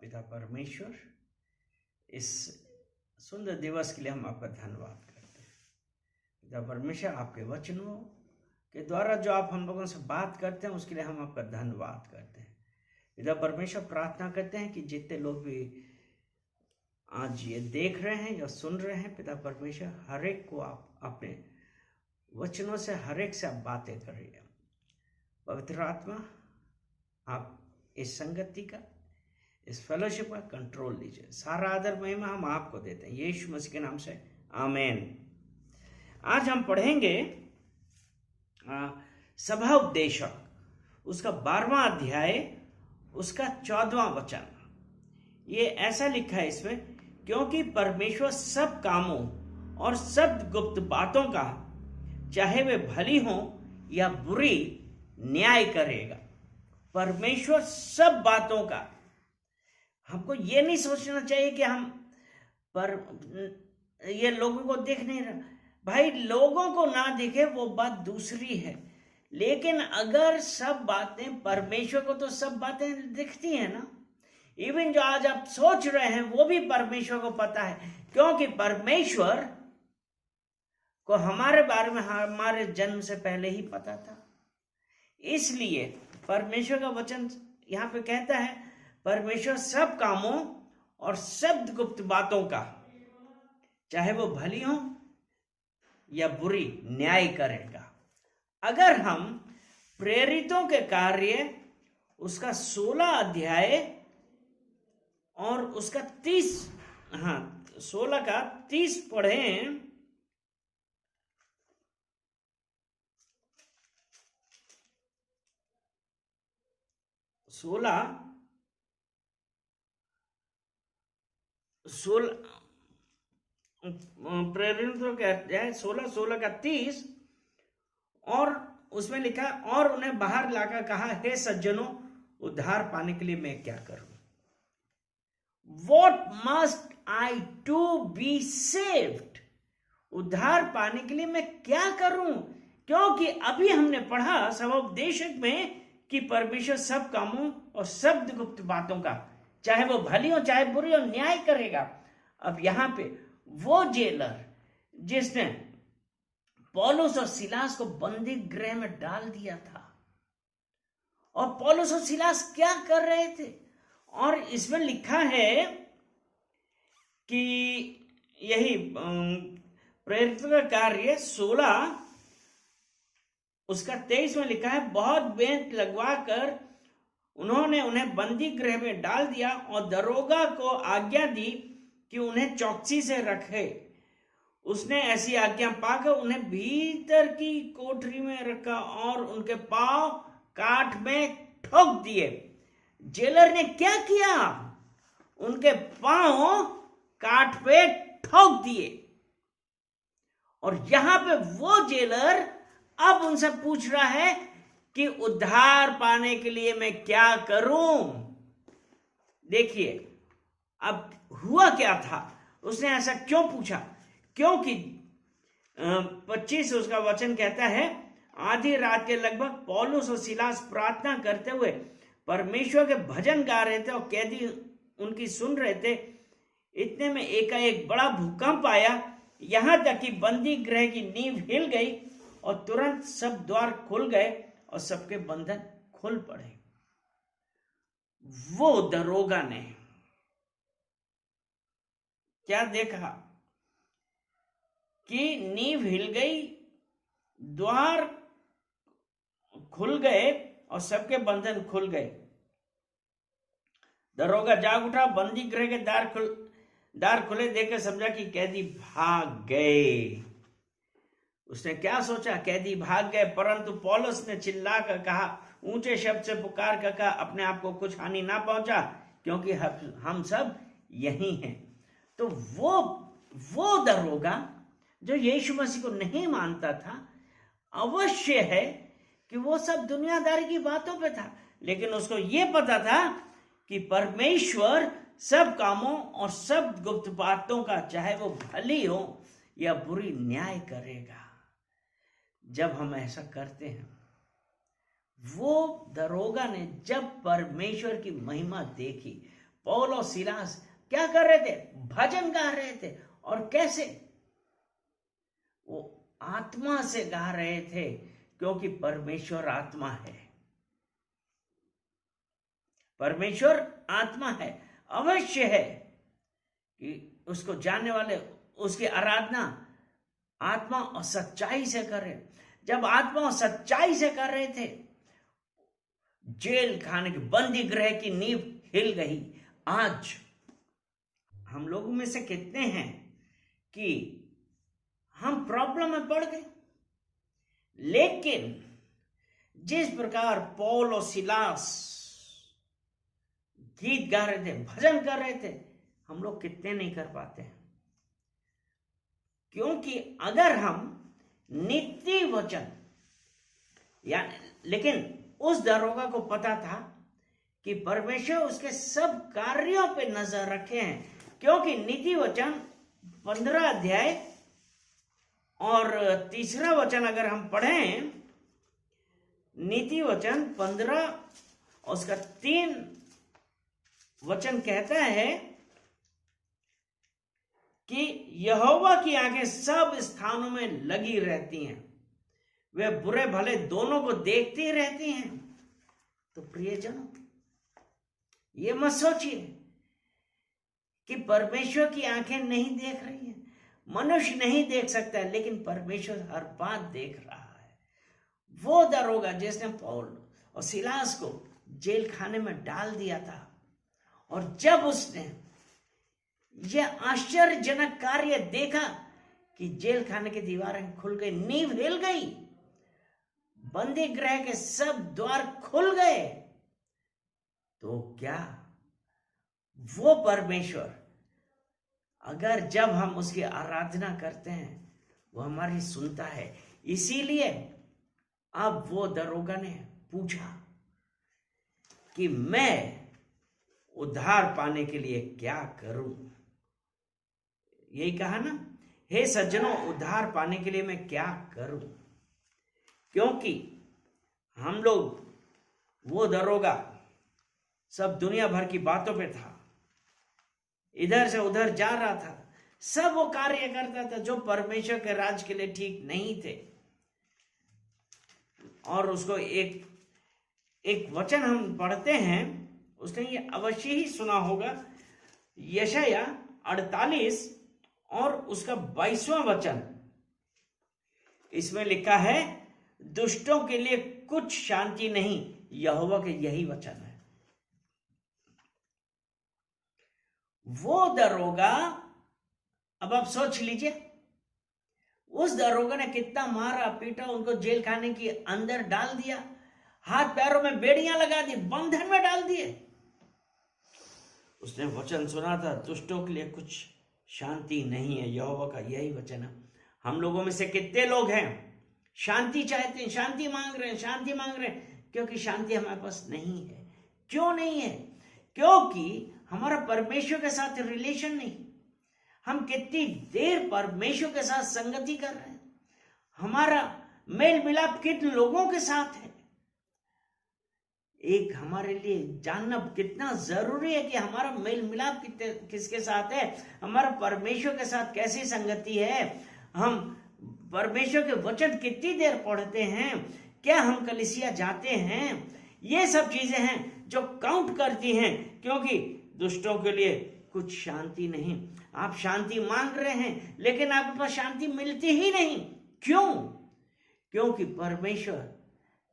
पिता परमेश्वर, इस सुंदर दिवस के लिए हम आपका धन्यवाद करते हैं। पिता परमेश्वर, आपके वचनों के द्वारा जो आप हम लोगों से बात करते हैं उसके लिए हम आपका धन्यवाद करते हैं। पिता परमेश्वर, प्रार्थना करते हैं कि जितने लोग भी आज ये देख रहे हैं या सुन रहे हैं, पिता परमेश्वर, हर एक को आप अपने वचनों से हर एक से आप बातें करिए। पवित्र आत्मा, आप इस संगति का, इस फेलोशिप का कंट्रोल लीजिए। सारा आदर महिमा हम आपको देते हैं, यीशु मसीह के नाम से, आमीन। आज हम पढ़ेंगे सभा उपदेशक, उसका 12वां अध्याय, उसका 14वां वचन। ये ऐसा लिखा है इसमें, क्योंकि परमेश्वर सब कामों और सब गुप्त बातों का, चाहे वे भली हो या बुरी, न्याय करेगा। परमेश्वर सब बातों का। हमको ये नहीं सोचना चाहिए कि हम ये लोगों को देख नहीं रहा। भाई, लोगों को ना दिखे वो बात दूसरी है, लेकिन अगर सब बातें, परमेश्वर को तो सब बातें दिखती हैं ना। इवन जो आज आप सोच रहे हैं वो भी परमेश्वर को पता है, क्योंकि परमेश्वर को हमारे बारे में हमारे जन्म से पहले ही पता था। इसलिए परमेश्वर का वचन यहाँ पे कहता है, परमेश्वर सब कामों और सब गुप्त बातों का, चाहे वो भली हो या बुरी, न्याय करेगा। अगर हम प्रेरितों के कार्य उसका 16 अध्याय और उसका 16 का 30 पढ़ें, प्रेरितों के अध्याय 16 का 30, और उसमें लिखा, और उन्हें बाहर लाकर कहा, हे सज्जनों, उद्धार पाने के लिए मैं क्या करूं? What must I do be saved? उद्धार पाने के लिए मैं क्या करूं? क्योंकि अभी हमने पढ़ा सभोपदेशक में कि परमेश्वर सब कामों और सब गुप्त बातों का, चाहे वो भली हो चाहे बुरी हो, न्याय करेगा। अब यहां पे वो जेलर जिसने पौलुस और सिलास को बंदी गृह में डाल दिया था, और पौलुस और सिलास क्या कर रहे थे, और इसमें लिखा है कि यही प्रेरितों का कार्य 16 उसका 23 में लिखा है, बहुत बेंत लगवा कर उन्होंने उन्हें बंदी गृह में डाल दिया और दरोगा को आज्ञा दी कि उन्हें चौकसी से रखे। उसने ऐसी आज्ञा पाकर उन्हें भीतर की कोठरी में रखा और उनके पांव काठ में ठोक दिए। जेलर ने क्या किया? उनके पांव काठ पे ठोक दिए। और यहां पे वो जेलर अब उनसे पूछ रहा है कि उद्धार पाने के लिए मैं क्या करूं? देखिए, अब हुआ क्या था, उसने ऐसा क्यों पूछा? क्योंकि 25 उसका वचन कहता है, आधी रात के लगभग पौलुस और सिलास प्रार्थना करते हुए परमेश्वर के भजन गा रहे थे और कैदी उनकी सुन रहे थे। इतने में एकाएक बड़ा भूकंप आया, यहां तक कि बंदी गृह की नींव हिल गई और तुरंत सब द्वार खुल गए और सबके बंधन खुल पड़े। वो दरोगा ने क्या देखा कि नींव हिल गई, द्वार खुल गए और सबके बंधन खुल गए। दरोगा जाग उठा, बंदी गृह के दार खुले देखकर समझा कि कैदी भाग गए। उसने क्या सोचा? कैदी भाग गए, परंतु पौलुस ने चिल्लाकर कहा, ऊंचे शब्द से पुकार कर कहा, अपने आप को कुछ हानि ना पहुंचा, क्योंकि हम सब यही हैं। तो वो दरोगा जो यीशु मसीह को नहीं मानता था, अवश्य है कि वो सब दुनियादारी की बातों पे था, लेकिन उसको ये पता था कि परमेश्वर सब कामों और सब गुप्त बातों का, चाहे वो भली हो या बुरी, न्याय करेगा। जब हम ऐसा करते हैं, वो दरोगा ने जब परमेश्वर की महिमा देखी, पौल और सिलास क्या कर रहे थे? भजन गा रहे थे। और कैसे? वो आत्मा से गा रहे थे, क्योंकि परमेश्वर आत्मा है। परमेश्वर आत्मा है। अवश्य है कि उसको जानने वाले उसकी आराधना आत्मा और सच्चाई से कर रहे। जब आत्मा और सच्चाई से कर रहे थे, जेल खाने की, बंदी गृह की नींव हिल गई। आज हम लोगों में से कितने हैं कि हम प्रॉब्लम में पड़ गए, लेकिन जिस प्रकार पौल और सिलास गीत गा रहे थे, भजन कर रहे थे, हम लोग कितने नहीं कर पाते हैं। क्योंकि अगर हम नीति वचन लेकिन उस दरोगा को पता था कि परमेश्वर उसके सब कार्यों पे नजर रखे हैं, क्योंकि नीति वचन 15 अध्याय और 3 वचन अगर हम पढ़ें, नीति वचन 15 और उसका 3 वचन कहता है कि यहोवा की आंखें सब स्थानों में लगी रहती हैं, वे बुरे भले दोनों को देखती रहती हैं। तो प्रियजनों, ये मत सोचिए कि परमेश्वर की आंखें नहीं देख रही हैं। मनुष्य नहीं देख सकता है, लेकिन परमेश्वर हर बात देख रहा है। वो दरोगा जिसने पौल और सिलास को जेल खाने में डाल दिया था, और जब उसने यह आश्चर्यजनक कार्य देखा कि जेल खाने की दीवारें खुल गई, नींव हिल गई, बंदी गृह के सब द्वार खुल गए, तो क्या वो परमेश्वर, अगर जब हम उसकी आराधना करते हैं, वो हमारी सुनता है। इसीलिए अब वो दरोगा ने पूछा कि मैं उद्धार पाने के लिए क्या करूं? यही कहा ना, हे सज्जनों, उद्धार पाने के लिए मैं क्या करूं? क्योंकि हम लोग, वो दरोगा सब दुनिया भर की बातों पे था, इधर से उधर जा रहा था, सब वो कार्य करता था जो परमेश्वर के राज के लिए ठीक नहीं थे। और उसको एक वचन हम पढ़ते हैं, उसने ये अवश्य ही सुना होगा, यशाया 48 और उसका 22वां वचन। इसमें लिखा है, दुष्टों के लिए कुछ शांति नहीं। यहोवा के यही वचन है। वो दरोगा, अब आप सोच लीजिए, उस दरोगा ने कितना मारा पीटा, उनको जेल खाने के अंदर डाल दिया, हाथ पैरों में बेड़ियां लगा दी, बंधन में डाल दिए। उसने वचन सुना था, दुष्टों के लिए कुछ शांति नहीं है। यहोवा का यही वचन है। हम लोगों में से कितने लोग हैं शांति चाहते हैं, शांति मांग रहे हैं, शांति मांग रहे हैं, क्योंकि शांति हमारे पास नहीं है। क्यों नहीं है? क्योंकि हमारा परमेश्वर के साथ रिलेशन नहीं। हम कितनी देर परमेश्वर के साथ संगति कर रहे हैं, हमारा मेल मिलाप कितने लोगों के साथ है। एक हमारे लिए जानना कितना जरूरी है कि हमारा मेल मिलाप किसके साथ है, हमारा परमेश्वर के साथ कैसी संगति है, हम परमेश्वर के वचन कितनी देर पढ़ते हैं, क्या हम कलीसिया जाते हैं। ये सब चीजें हैं जो काउंट करती हैं, क्योंकि दुष्टों के लिए कुछ शांति नहीं। आप शांति मांग रहे हैं, लेकिन आपके पास शांति मिलती ही नहीं। क्यों? क्योंकि परमेश्वर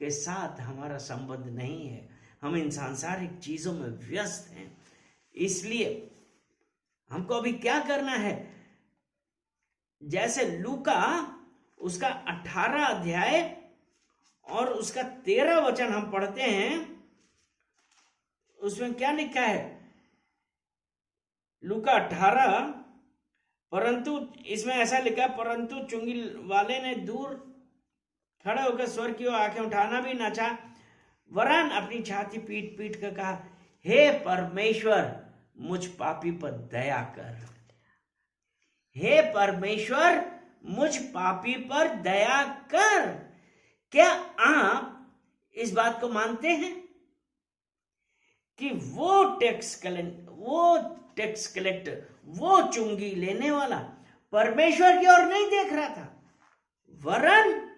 के साथ हमारा संबंध नहीं है। हम इन सांसारिक चीजों में व्यस्त हैं। इसलिए हमको अभी क्या करना है, जैसे लूका उसका 18 अध्याय और उसका 13 वचन हम पढ़ते हैं, उसमें क्या लिखा है? लूका 18, परंतु इसमें ऐसा लिखा, परंतु चुंगी वाले ने दूर खड़े होकर स्वर की ओर आंखें उठाना भी ना चाहा, वरन अपनी छाती पीट पीट कर कहा, हे परमेश्वर, मुझ पापी पर दया कर। हे परमेश्वर, मुझ पापी पर दया कर। क्या आप इस बात को मानते हैं कि वो टैक्स कलेक्टर, वो चुंगी लेने वाला परमेश्वर की ओर नहीं देख रहा था, वरन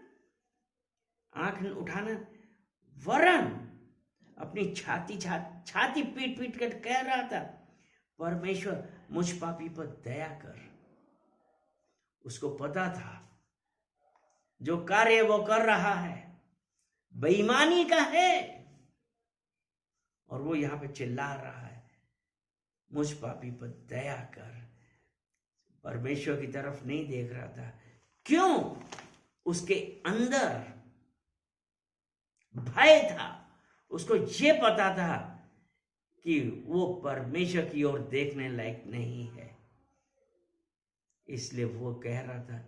आंख उठाना, वरन अपनी छाती पीट पीट कर कह रहा था, परमेश्वर मुझ पापी पर दया कर। उसको पता था जो कार्य वो कर रहा है बेईमानी का है, और वो यहां पे चिल्ला रहा है, मुझ पापी पर दया कर। परमेश्वर की तरफ नहीं देख रहा था। क्यों? उसके अंदर भय था। उसको ये पता था कि वो परमेश्वर की ओर देखने लायक नहीं है, इसलिए वो कह रहा था,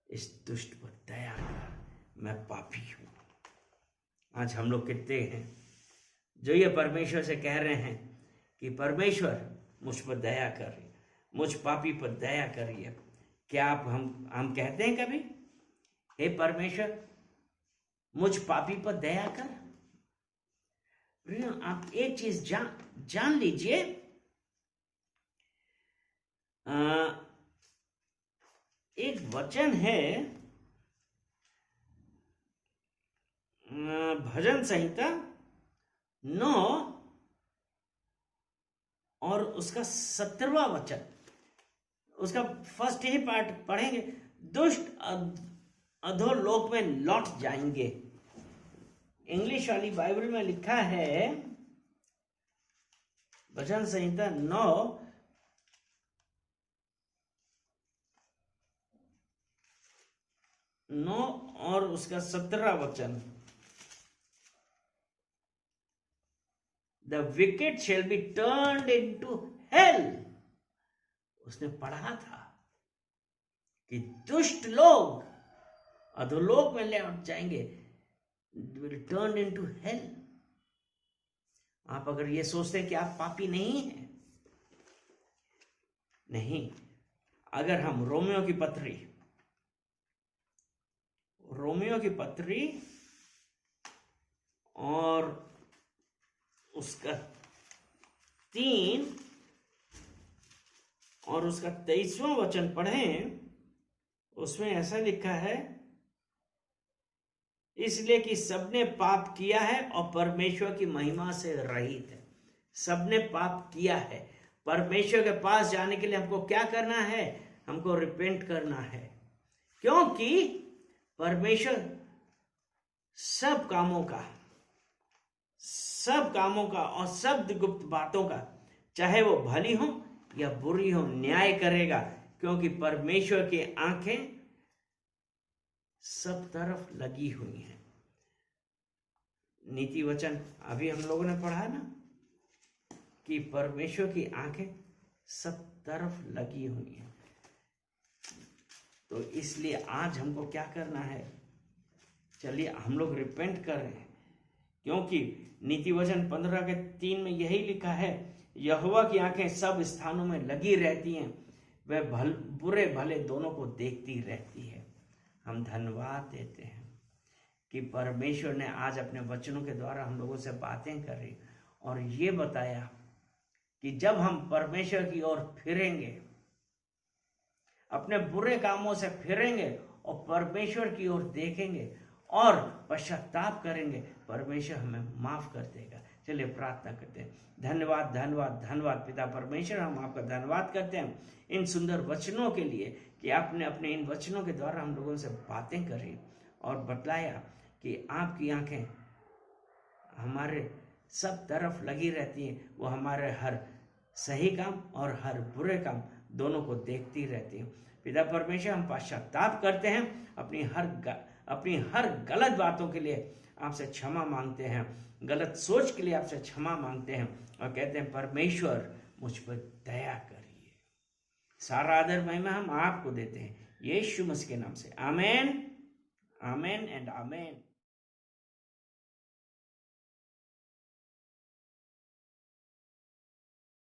इस दुष्ट पर दया कर, मैं पापी हूं। आज हम लोग कितने हैं जो ये परमेश्वर से कह रहे हैं कि परमेश्वर मुझ पर दया कर, मुझ पापी पर दया करिए। क्या आप हम कहते हैं कभी, हे परमेश्वर मुझ पापी पर दया कर? आप एक चीज जान लीजिए, एक वचन है भजन संहिता 9 और उसका 17वां वचन, उसका फर्स्ट ही पार्ट पढ़ेंगे। दुष्ट अधोलोक में लौट जाएंगे। इंग्लिश वाली बाइबल में लिखा है, भजन संहिता 9 और उसका 17वां वचन, The wicked shall be turned into hell। उसने पढ़ा था कि दुष्ट लोग अधोलोक में लौट जाएंगे, will turn into hell। आप अगर ये सोचते हैं कि आप पापी नहीं हैं, नहीं, अगर हम रोमियो की पत्री और उसका 3 और उसका 23वां वचन पढ़ें, उसमें ऐसा लिखा है, इसलिए कि सबने पाप किया है और परमेश्वर की महिमा से रहित है। सबने पाप किया है। परमेश्वर के पास जाने के लिए हमको क्या करना है? हमको रिपेंट करना है, क्योंकि परमेश्वर सब कामों का और सब गुप्त बातों का, चाहे वो भली हो या बुरी हो, न्याय करेगा, क्योंकि परमेश्वर की आंखें सब तरफ लगी हुई हैं। नीति वचन अभी हम लोगों ने पढ़ा ना कि परमेश्वर की आंखें सब तरफ लगी हुई हैं। तो इसलिए आज हमको क्या करना है? चलिए हम लोग रिपेंट कर रहे हैं, क्योंकि नीति वचन 15:3 में यही लिखा है, यहोवा की आंखें सब स्थानों में लगी रहती हैं, वह बुरे भले दोनों को देखती रहती है। हम धन्यवाद देते हैं कि परमेश्वर ने आज अपने वचनों के द्वारा हम लोगों से बातें करी और ये बताया कि जब हम परमेश्वर की ओर फिरेंगे, अपने बुरे कामों से फिरेंगे और परमेश्वर की ओर देखेंगे और पश्चाताप करेंगे, परमेश्वर हमें माफ कर देगा। चलिए प्रार्थना करते हैं। धन्यवाद धन्यवाद धन्यवाद पिता परमेश्वर, हम आपका धन्यवाद करते हैं इन सुंदर वचनों के लिए कि आपने अपने इन वचनों के द्वारा हम लोगों से बातें करी और बतलाया कि आपकी आंखें हमारे सब तरफ लगी रहती हैं, वो हमारे हर सही काम और हर बुरे काम दोनों को देखती रहती हैं। पिता परमेश्वर, हम पश्चाताप करते हैं, अपनी हर गलत बातों के लिए आपसे क्षमा मांगते हैं, गलत सोच के लिए आपसे क्षमा मांगते हैं और कहते हैं परमेश्वर मुझ पर दया करिए। सारा आदर महिमा हम आपको देते हैं, यीशु मसीह के नाम से। आमेन, आमेन एंड आमेन।